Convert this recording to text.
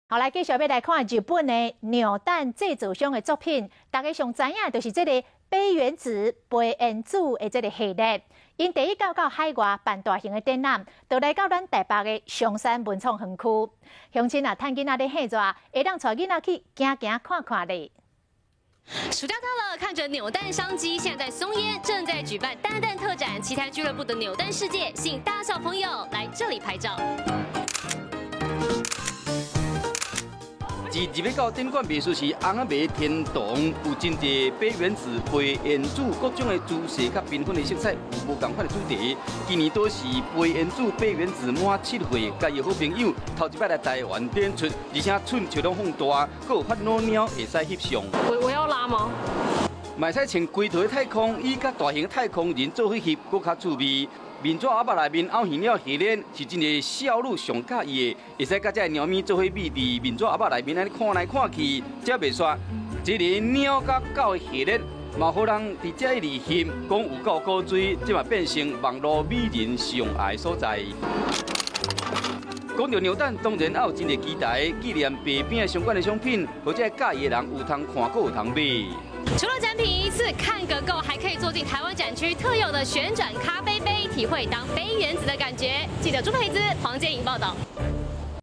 好，来继续要来看日本的鸟蛋制造商的作品。大家上知影就是这个北原子飞燕子的这个系列。因第一到海外办大型的展览，就来到咱台北的松山文创园区。乡亲啊，趁囡仔咧戏热，会当带囡仔去行行看看咧。 暑假到了，看着扭蛋商机，现在在松烟正在举办蛋蛋特展，奇台俱乐部的扭蛋世界，吸引大小朋友来这里拍照。 自入到展馆美术是红仔麦天堂，有真侪北原子、飞燕子各种的姿势甲缤纷的色彩，有无同款的主题。今年都是飞燕子、北原子满7岁，甲伊好朋友头一摆来台湾展出，而且寸笑拢放大，阁有发老猫会使翕相。我要拉吗？买使穿规头的太空衣甲大型的太空人做伙翕，阁较趣味。 面纸盒仔内面凹现了系列，是真个少女上喜意的，会使甲这猫咪做伙秘伫面纸盒仔内面安尼看来看去，这袂煞。这个猫甲狗的系列，嘛好人伫这里翕，讲有够古锥，这嘛变成网络美人上爱的所在。讲到扭蛋，当然也有真个期待，纪念白饼相关的商品，或者介意的人有通看，阁有通买。 除了展品一次看个够，还可以坐进台湾展区特有的旋转咖啡杯，体会当杯原子的感觉。记者朱培姿、黄建颖报道。